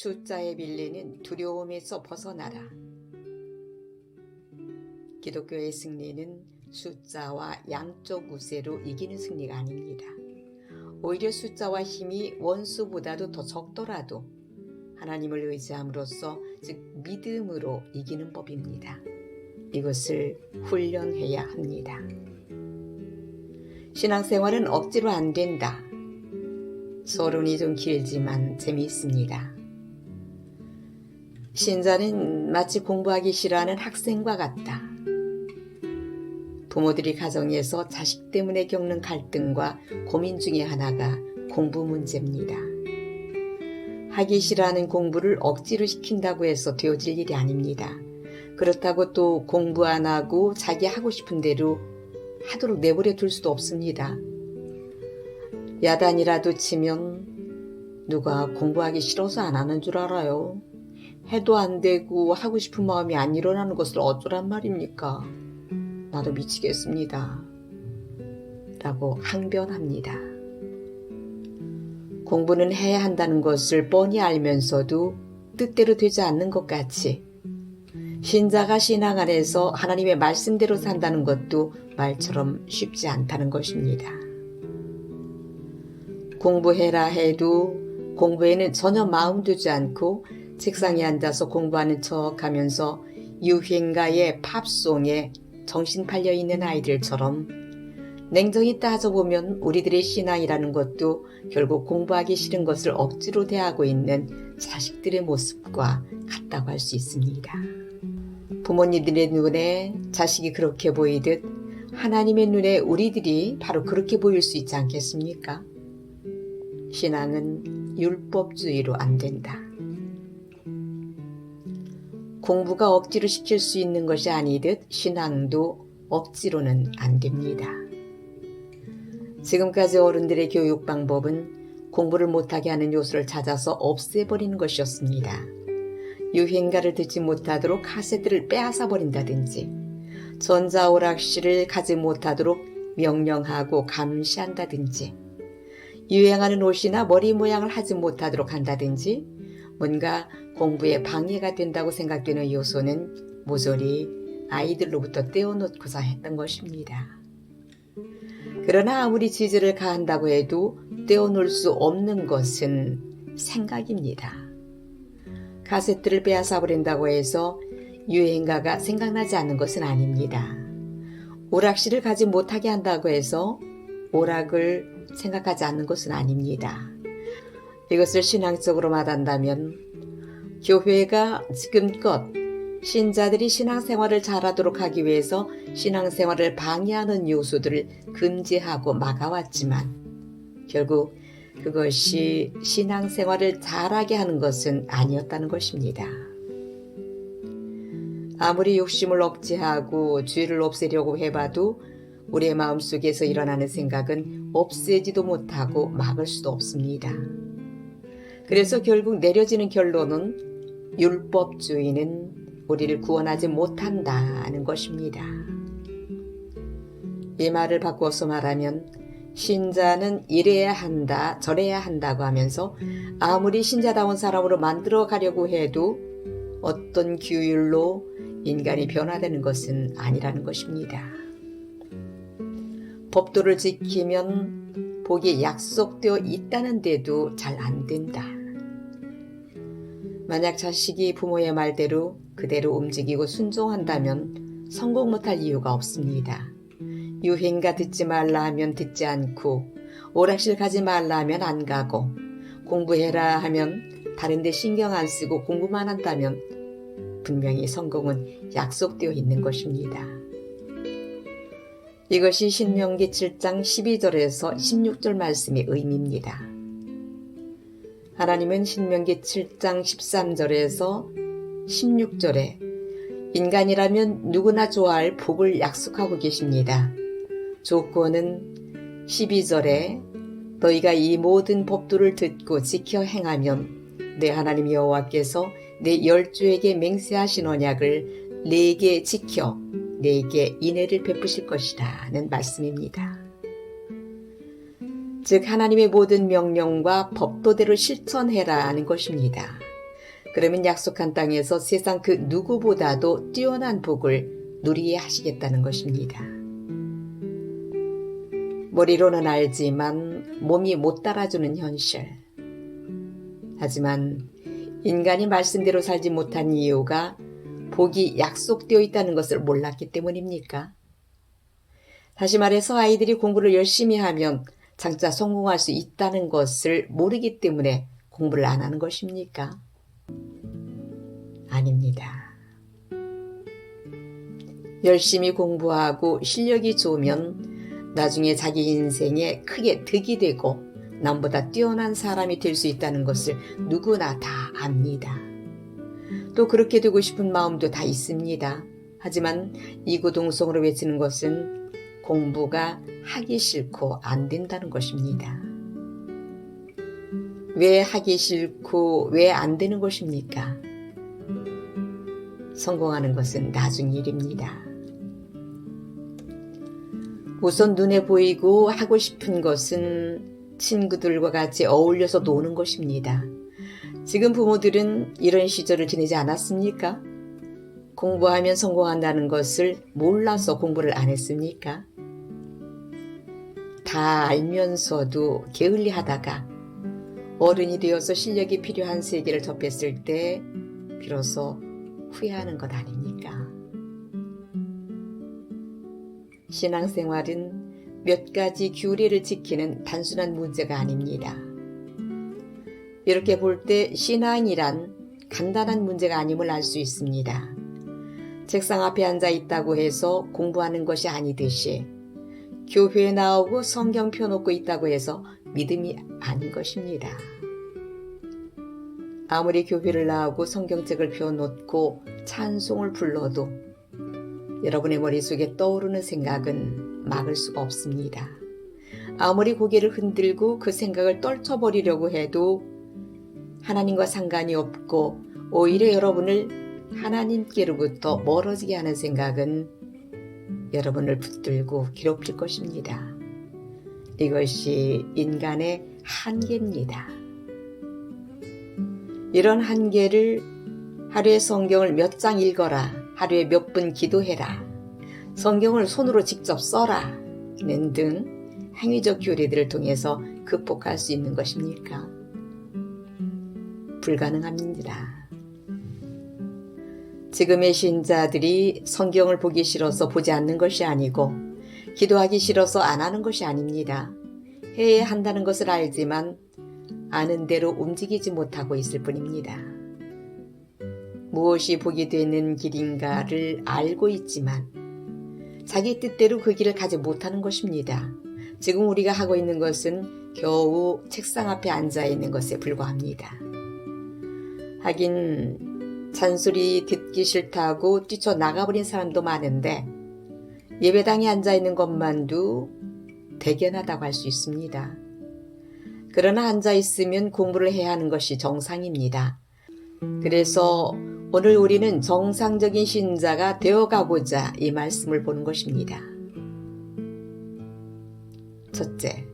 숫자에 밀리는 두려움에서 벗어나라. 기독교의 승리는 숫자와 양쪽 우세로 이기는 승리가 아닙니다. 오히려 숫자와 힘이 원수보다도 더 적더라도 하나님을 의지함으로써, 즉 믿음으로 이기는 법입니다. 이것을 훈련해야 합니다. 신앙생활은 억지로 안 된다. 서론이 좀 길지만 재미있습니다. 신자는 마치 공부하기 싫어하는 학생과 같다. 부모들이 가정에서 자식 때문에 겪는 갈등과 고민 중에 하나가 공부 문제입니다. 하기 싫어하는 공부를 억지로 시킨다고 해서 되어질 일이 아닙니다. 그렇다고 또 공부 안 하고 자기 하고 싶은 대로 하도록 내버려 둘 수도 없습니다. 야단이라도 치면 누가 공부하기 싫어서 안 하는 줄 알아요? 해도 안 되고 하고 싶은 마음이 안 일어나는 것을 어쩌란 말입니까? 나도 미치겠습니다. 라고 항변합니다. 공부는 해야 한다는 것을 뻔히 알면서도 뜻대로 되지 않는 것 같이, 신자가 신앙 안에서 하나님의 말씀대로 산다는 것도 말처럼 쉽지 않다는 것입니다. 공부해라 해도 공부에는 전혀 마음 두지 않고 책상에 앉아서 공부하는 척 하면서 유행가의 팝송에 정신 팔려 있는 아이들처럼, 냉정히 따져보면 우리들의 신앙이라는 것도 결국 공부하기 싫은 것을 억지로 대하고 있는 자식들의 모습과 같다고 할 수 있습니다. 부모님들의 눈에 자식이 그렇게 보이듯 하나님의 눈에 우리들이 바로 그렇게 보일 수 있지 않겠습니까? 신앙은 율법주의로 안 된다. 공부가 억지로 시킬 수 있는 것이 아니듯 신앙도 억지로는 안 됩니다. 지금까지 어른들의 교육 방법은 공부를 못하게 하는 요소를 찾아서 없애버리는 것이었습니다. 유행가를 듣지 못하도록 카세트를 빼앗아 버린다든지, 전자오락실을 가지 못하도록 명령하고 감시한다든지, 유행하는 옷이나 머리 모양을 하지 못하도록 한다든지, 뭔가 공부에 방해가 된다고 생각되는 요소는 모조리 아이들로부터 떼어놓고자 했던 것입니다. 그러나 아무리 지지를 가한다고 해도 떼어놓을 수 없는 것은 생각입니다. 카세트를 빼앗아 버린다고 해서 유행가가 생각나지 않는 것은 아닙니다. 오락실을 가지 못하게 한다고 해서 오락을 생각하지 않는 것은 아닙니다. 이것을 신앙적으로 말한다면, 교회가 지금껏 신자들이 신앙생활을 잘하도록 하기 위해서 신앙생활을 방해하는 요소들을 금지하고 막아왔지만 결국 그것이 신앙생활을 잘하게 하는 것은 아니었다는 것입니다. 아무리 욕심을 억제하고 죄를 없애려고 해봐도 우리의 마음속에서 일어나는 생각은 없애지도 못하고 막을 수도 없습니다. 그래서 결국 내려지는 결론은 율법주의는 우리를 구원하지 못한다는 것입니다. 이 말을 바꿔서 말하면, 신자는 이래야 한다, 저래야 한다고 하면서 아무리 신자다운 사람으로 만들어 가려고 해도 어떤 규율로 인간이 변화되는 것은 아니라는 것입니다. 법도를 지키면 복이 약속되어 있다는데도 잘 안 된다. 만약 자식이 부모의 말대로 그대로 움직이고 순종한다면 성공 못할 이유가 없습니다. 유행가 듣지 말라 하면 듣지 않고, 오락실 가지 말라 하면 안 가고, 공부해라 하면 다른 데 신경 안 쓰고 공부만 한다면 분명히 성공은 약속되어 있는 것입니다. 이것이 신명기 7장 12절에서 16절 말씀의 의미입니다. 하나님은 신명기 7장 13절에서 16절에 인간이라면 누구나 좋아할 복을 약속하고 계십니다. 조건은 12절에 너희가 이 모든 법도를 듣고 지켜 행하면 내 하나님 여호와께서 내 열조에게 맹세하신 언약을 내게 지켜 내게 인애를 베푸실 것이라는 말씀입니다. 즉 하나님의 모든 명령과 법도대로 실천해라 하는 것입니다. 그러면 약속한 땅에서 세상 그 누구보다도 뛰어난 복을 누리게 하시겠다는 것입니다. 머리로는 알지만 몸이 못 따라주는 현실. 하지만 인간이 말씀대로 살지 못한 이유가 복이 약속되어 있다는 것을 몰랐기 때문입니까? 다시 말해서 아이들이 공부를 열심히 하면 장차 성공할 수 있다는 것을 모르기 때문에 공부를 안 하는 것입니까? 아닙니다. 열심히 공부하고 실력이 좋으면 나중에 자기 인생에 크게 득이 되고 남보다 뛰어난 사람이 될 수 있다는 것을 누구나 다 압니다. 또 그렇게 되고 싶은 마음도 다 있습니다. 하지만 이구동성으로 외치는 것은 공부가 하기 싫고 안 된다는 것입니다. 왜 하기 싫고 왜 안 되는 것입니까? 성공하는 것은 나중 일입니다. 우선 눈에 보이고 하고 싶은 것은 친구들과 같이 어울려서 노는 것입니다. 지금 부모들은 이런 시절을 지내지 않았습니까? 공부하면 성공한다는 것을 몰라서 공부를 안 했습니까? 다 알면서도 게을리하다가 어른이 되어서 실력이 필요한 세계를 접했을 때 비로소 후회하는 것 아닙니까? 신앙생활은 몇 가지 규례를 지키는 단순한 문제가 아닙니다. 이렇게 볼 때 신앙이란 간단한 문제가 아님을 알 수 있습니다. 책상 앞에 앉아 있다고 해서 공부하는 것이 아니듯이 교회에 나오고 성경 펴놓고 있다고 해서 믿음이 아닌 것입니다. 아무리 교회를 나오고 성경책을 펴놓고 찬송을 불러도 여러분의 머릿속에 떠오르는 생각은 막을 수가 없습니다. 아무리 고개를 흔들고 그 생각을 떨쳐버리려고 해도 하나님과 상관이 없고 오히려 여러분을 하나님께로부터 멀어지게 하는 생각은 여러분을 붙들고 괴롭힐 것입니다. 이것이 인간의 한계입니다. 이런 한계를 하루에 성경을 몇 장 읽어라, 하루에 몇 분 기도해라, 성경을 손으로 직접 써라는 등 행위적 교리들을 통해서 극복할 수 있는 것입니까? 불가능합니다. 지금의 신자들이 성경을 보기 싫어서 보지 않는 것이 아니고 기도하기 싫어서 안 하는 것이 아닙니다. 해야 한다는 것을 알지만 아는 대로 움직이지 못하고 있을 뿐입니다. 무엇이 복이 되는 길인가를 알고 있지만 자기 뜻대로 그 길을 가지 못하는 것입니다. 지금 우리가 하고 있는 것은 겨우 책상 앞에 앉아 있는 것에 불과합니다. 하긴 잔소리 듣기 싫다고 뛰쳐나가버린 사람도 많은데 예배당에 앉아 있는 것만도 대견하다고 할 수 있습니다. 그러나 앉아 있으면 공부를 해야 하는 것이 정상입니다. 그래서 오늘 우리는 정상적인 신자가 되어가고자 이 말씀을 보는 것입니다. 첫째,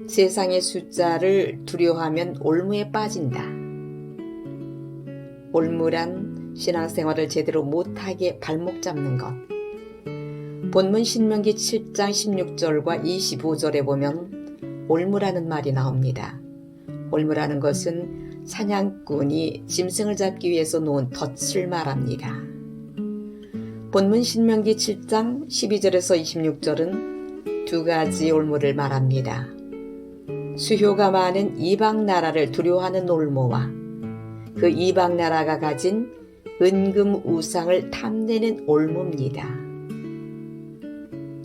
세상의 숫자를 두려워하면 올무에 빠진다. 올무란 신앙생활을 제대로 못하게 발목 잡는 것. 본문 신명기 7장 16절과 25절에 보면 올무라는 말이 나옵니다. 올무라는 것은 사냥꾼이 짐승을 잡기 위해서 놓은 덫을 말합니다. 본문 신명기 7장 12절에서 26절은 두 가지 올무를 말합니다. 수효가 많은 이방 나라를 두려워하는 올무와 그 이방 나라가 가진 은금 우상을 탐내는 올무입니다.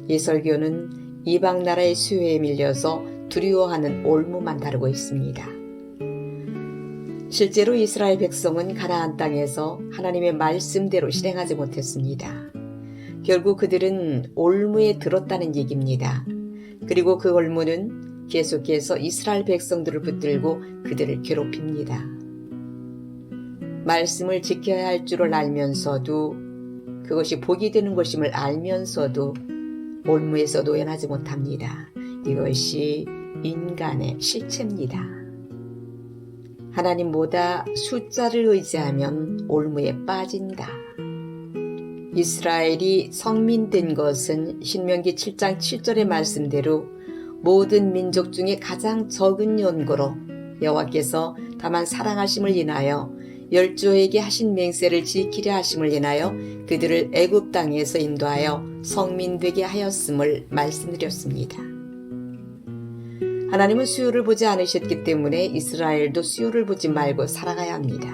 이 설교는 이방 나라의 수요에 밀려서 두려워하는 올무만 다루고 있습니다. 실제로 이스라엘 백성은 가나안 땅에서 하나님의 말씀대로 실행하지 못했습니다. 결국 그들은 올무에 들었다는 얘기입니다. 그리고 그 올무는 계속해서 이스라엘 백성들을 붙들고 그들을 괴롭힙니다. 말씀을 지켜야 할 줄을 알면서도 그것이 복이 되는 것임을 알면서도 올무에서 노연하지 못합니다. 이것이 인간의 실체입니다. 하나님보다 숫자를 의지하면 올무에 빠진다. 이스라엘이 성민된 것은 신명기 7장 7절의 말씀대로 모든 민족 중에 가장 적은 연고로 여호와께서 다만 사랑하심을 인하여 열조에게 하신 맹세를 지키려 하심을 인하여 그들을 애굽 땅에서 인도하여 성민되게 하였음을 말씀드렸습니다. 하나님은 수요를 보지 않으셨기 때문에 이스라엘도 수요를 보지 말고 살아가야 합니다.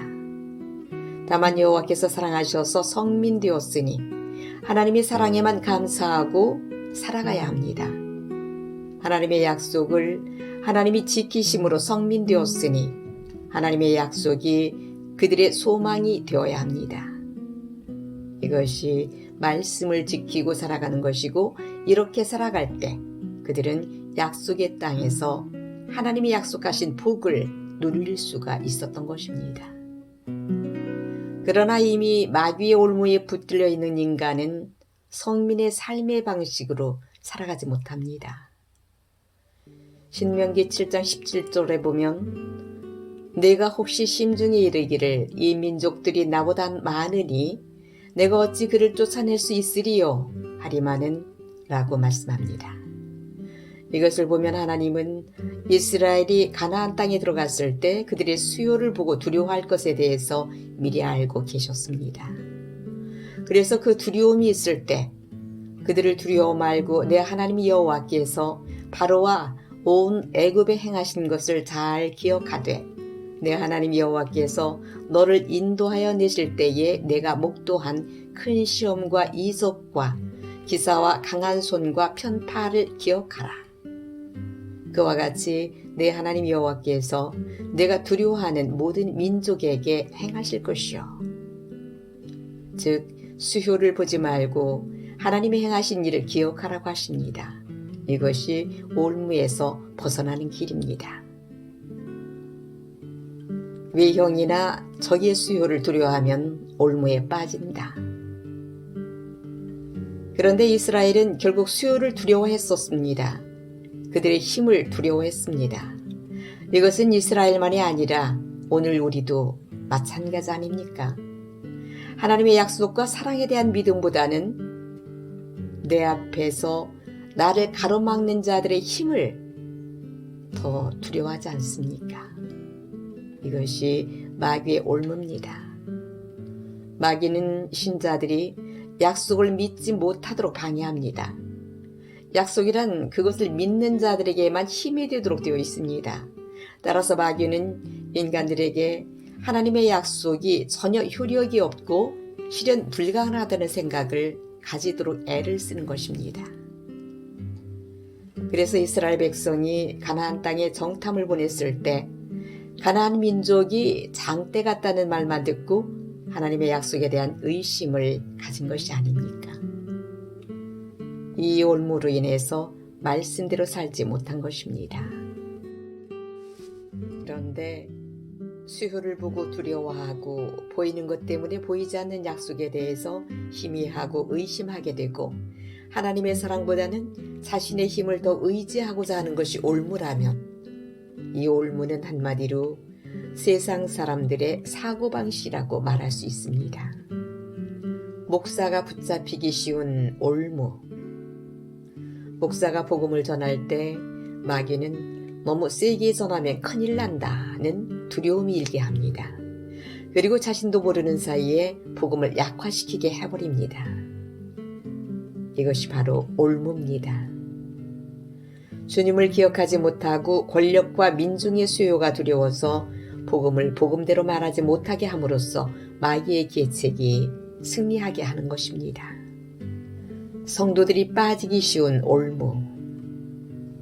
다만 여호와께서 사랑하셔서 성민되었으니 하나님의 사랑에만 감사하고 살아가야 합니다. 하나님의 약속을 하나님이 지키심으로 성민되었으니 하나님의 약속이 그들의 소망이 되어야 합니다. 이것이 말씀을 지키고 살아가는 것이고 이렇게 살아갈 때 그들은 약속의 땅에서 하나님이 약속하신 복을 누릴 수가 있었던 것입니다. 그러나 이미 마귀의 올무에 붙들려 있는 인간은 성민의 삶의 방식으로 살아가지 못합니다. 신명기 7장 17절에 보면 내가 혹시 심중에 이르기를 이 민족들이 나보다 많으니 내가 어찌 그를 쫓아낼 수 있으리요 하리마는 라고 말씀합니다. 이것을 보면 하나님은 이스라엘이 가나안 땅에 들어갔을 때 그들의 수요를 보고 두려워할 것에 대해서 미리 알고 계셨습니다. 그래서 그 두려움이 있을 때 그들을 두려워 말고 내 하나님 여호와께서 바로와 온 애굽에 행하신 것을 잘 기억하되 내 하나님 여호와께서 너를 인도하여 내실 때에 내가 목도한 큰 시험과 이적과 기사와 강한 손과 편파를 기억하라. 그와 같이 내 하나님 여호와께서 내가 두려워하는 모든 민족에게 행하실 것이요. 즉 수효를 보지 말고 하나님이 행하신 일을 기억하라고 하십니다. 이것이 올무에서 벗어나는 길입니다. 외형이나 적의 수요를 두려워하면 올무에 빠진다. 그런데 이스라엘은 결국 수요를 두려워했었습니다. 그들의 힘을 두려워했습니다. 이것은 이스라엘만이 아니라 오늘 우리도 마찬가지 아닙니까? 하나님의 약속과 사랑에 대한 믿음보다는 내 앞에서 나를 가로막는 자들의 힘을 더 두려워하지 않습니까? 이것이 마귀의 올무입니다. 마귀는 신자들이 약속을 믿지 못하도록 방해합니다. 약속이란 그것을 믿는 자들에게만 힘이 되도록 되어 있습니다. 따라서 마귀는 인간들에게 하나님의 약속이 전혀 효력이 없고 실현 불가능하다는 생각을 가지도록 애를 쓰는 것입니다. 그래서 이스라엘 백성이 가나안 땅에 정탐을 보냈을 때 가나안 민족이 장대 같다는 말만 듣고 하나님의 약속에 대한 의심을 가진 것이 아닙니까? 이 올무로 인해서 말씀대로 살지 못한 것입니다. 그런데 수효를 보고 두려워하고 보이는 것 때문에 보이지 않는 약속에 대해서 희미하고 의심하게 되고 하나님의 사랑보다는 자신의 힘을 더 의지하고자 하는 것이 올무라면 이 올무는 한마디로 세상 사람들의 사고방식이라고 말할 수 있습니다. 목사가 붙잡히기 쉬운 올무. 목사가 복음을 전할 때 마귀는 너무 세게 전하면 큰일 난다는 두려움이 일게 합니다. 그리고 자신도 모르는 사이에 복음을 약화시키게 해버립니다. 이것이 바로 올무입니다. 주님을 기억하지 못하고 권력과 민중의 수요가 두려워서 복음을 복음대로 말하지 못하게 함으로써 마귀의 계책이 승리하게 하는 것입니다. 성도들이 빠지기 쉬운 올무.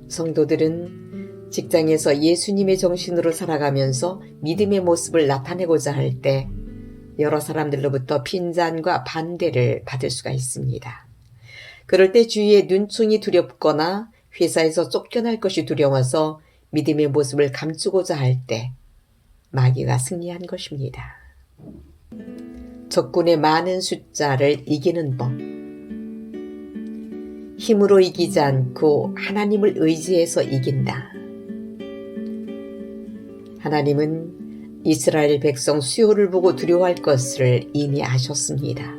성도들은 직장에서 예수님의 정신으로 살아가면서 믿음의 모습을 나타내고자 할 때 여러 사람들로부터 핀잔과 반대를 받을 수가 있습니다. 그럴 때 주위의 눈총이 두렵거나 회사에서 쫓겨날 것이 두려워서 믿음의 모습을 감추고자 할 때 마귀가 승리한 것입니다. 적군의 많은 숫자를 이기는 법. 힘으로 이기지 않고 하나님을 의지해서 이긴다. 하나님은 이스라엘 백성 수요를 보고 두려워할 것을 이미 아셨습니다.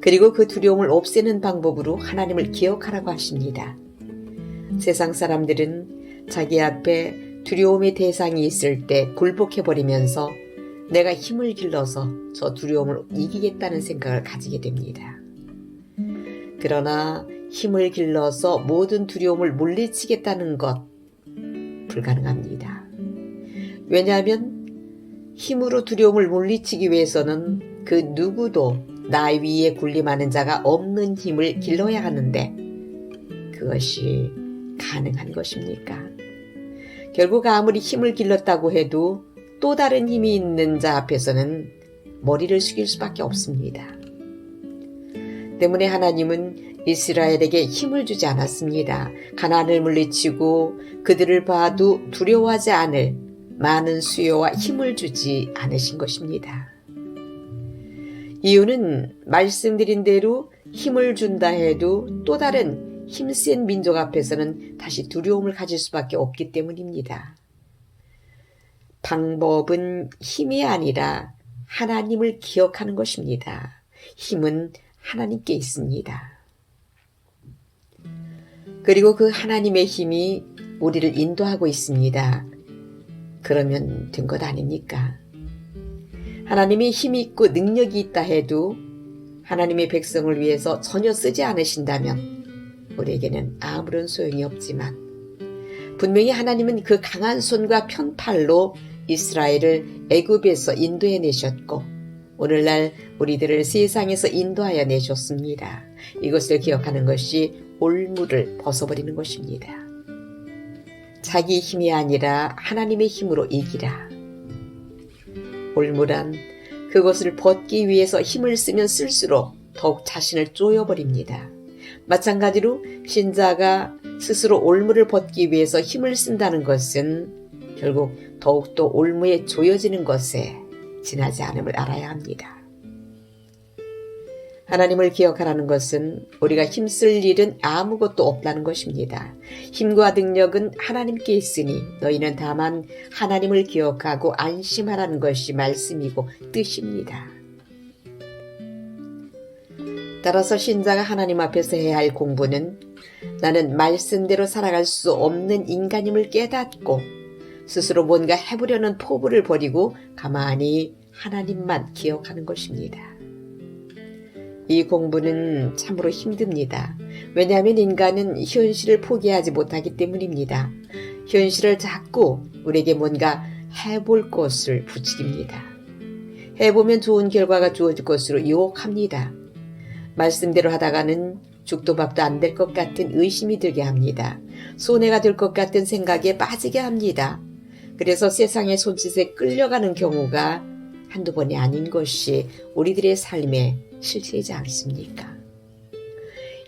그리고 그 두려움을 없애는 방법으로 하나님을 기억하라고 하십니다. 세상 사람들은 자기 앞에 두려움의 대상이 있을 때 굴복해버리면서 내가 힘을 길러서 저 두려움을 이기겠다는 생각을 가지게 됩니다. 그러나 힘을 길러서 모든 두려움을 물리치겠다는 것 불가능합니다. 왜냐하면 힘으로 두려움을 물리치기 위해서는 그 누구도 나 위에 군림하는 자가 없는 힘을 길러야 하는데 그것이 가능한 것입니까? 결국 아무리 힘을 길렀다고 해도 또 다른 힘이 있는 자 앞에서는 머리를 숙일 수밖에 없습니다. 때문에 하나님은 이스라엘에게 힘을 주지 않았습니다. 가난을 물리치고 그들을 봐도 두려워하지 않을 많은 수요와 힘을 주지 않으신 것입니다. 이유는 말씀드린 대로 힘을 준다 해도 또 다른 힘센 민족 앞에서는 다시 두려움을 가질 수밖에 없기 때문입니다. 방법은 힘이 아니라 하나님을 기억하는 것입니다. 힘은 하나님께 있습니다. 그리고 그 하나님의 힘이 우리를 인도하고 있습니다. 그러면 된 것 아닙니까? 하나님이 힘이 있고 능력이 있다 해도 하나님의 백성을 위해서 전혀 쓰지 않으신다면 우리에게는 아무런 소용이 없지만 분명히 하나님은 그 강한 손과 편팔로 이스라엘을 애굽에서 인도해내셨고 오늘날 우리들을 세상에서 인도하여 내셨습니다. 이것을 기억하는 것이 올무를 벗어버리는 것입니다. 자기 힘이 아니라 하나님의 힘으로 이기라. 올무란 그것을 벗기 위해서 힘을 쓰면 쓸수록 더욱 자신을 쪼여버립니다. 마찬가지로 신자가 스스로 올무를 벗기 위해서 힘을 쓴다는 것은 결국 더욱더 올무에 조여지는 것에 지나지 않음을 알아야 합니다. 하나님을 기억하라는 것은 우리가 힘쓸 일은 아무것도 없다는 것입니다. 힘과 능력은 하나님께 있으니 너희는 다만 하나님을 기억하고 안심하라는 것이 말씀이고 뜻입니다. 따라서 신자가 하나님 앞에서 해야 할 공부는 나는 말씀대로 살아갈 수 없는 인간임을 깨닫고 스스로 뭔가 해보려는 포부를 버리고 가만히 하나님만 기억하는 것입니다. 이 공부는 참으로 힘듭니다. 왜냐하면 인간은 현실을 포기하지 못하기 때문입니다. 현실을 자꾸 우리에게 뭔가 해볼 것을 부추깁니다. 해보면 좋은 결과가 주어질 것으로 유혹합니다. 말씀대로 하다가는 죽도 밥도 안 될 것 같은 의심이 들게 합니다. 손해가 될 것 같은 생각에 빠지게 합니다. 그래서 세상의 손짓에 끌려가는 경우가 한두 번이 아닌 것이 우리들의 삶의 실체이지 않습니까?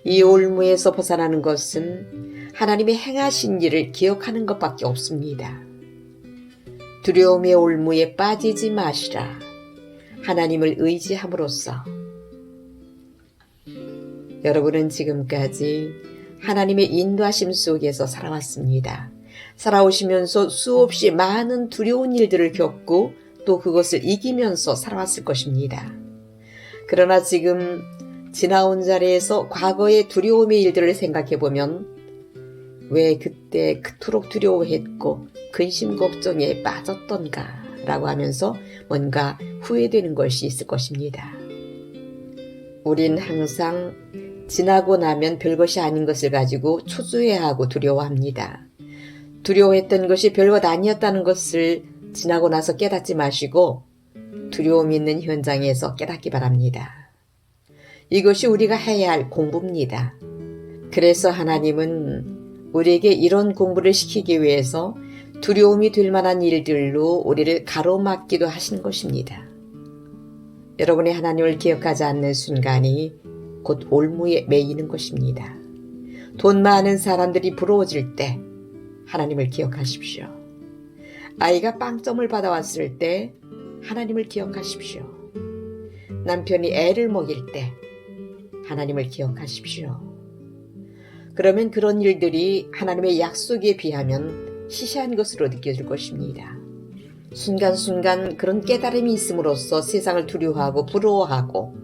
이 올무에서 벗어나는 것은 하나님의 행하신 일을 기억하는 것밖에 없습니다. 두려움의 올무에 빠지지 마시라. 하나님을 의지함으로써 여러분은 지금까지 하나님의 인도하심 속에서 살아왔습니다. 살아오시면서 수없이 많은 두려운 일들을 겪고 또 그것을 이기면서 살아왔을 것입니다. 그러나 지금 지나온 자리에서 과거의 두려움의 일들을 생각해보면 왜 그때 그토록 두려워했고 근심 걱정에 빠졌던가 라고 하면서 뭔가 후회되는 것이 있을 것입니다. 우린 항상 지나고 나면 별것이 아닌 것을 가지고 초조해하고 두려워합니다. 두려워했던 것이 별것 아니었다는 것을 지나고 나서 깨닫지 마시고 두려움 있는 현장에서 깨닫기 바랍니다. 이것이 우리가 해야 할 공부입니다. 그래서 하나님은 우리에게 이런 공부를 시키기 위해서 두려움이 될 만한 일들로 우리를 가로막기도 하신 것입니다. 여러분이 하나님을 기억하지 않는 순간이 곧 올무에 매이는 것입니다. 돈 많은 사람들이 부러워질 때 하나님을 기억하십시오. 아이가 빵점을 받아왔을 때 하나님을 기억하십시오. 남편이 애를 먹일 때 하나님을 기억하십시오. 그러면 그런 일들이 하나님의 약속에 비하면 시시한 것으로 느껴질 것입니다. 순간순간 그런 깨달음이 있음으로써 세상을 두려워하고 부러워하고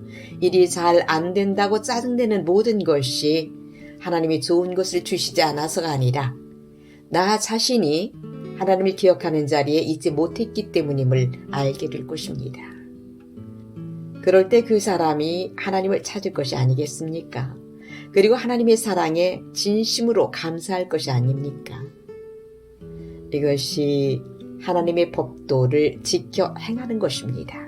일이 잘 안 된다고 짜증내는 모든 것이 하나님이 좋은 것을 주시지 않아서가 아니라 나 자신이 하나님을 기억하는 자리에 있지 못했기 때문임을 알게 될 것입니다. 그럴 때 그 사람이 하나님을 찾을 것이 아니겠습니까? 그리고 하나님의 사랑에 진심으로 감사할 것이 아닙니까? 이것이 하나님의 법도를 지켜 행하는 것입니다.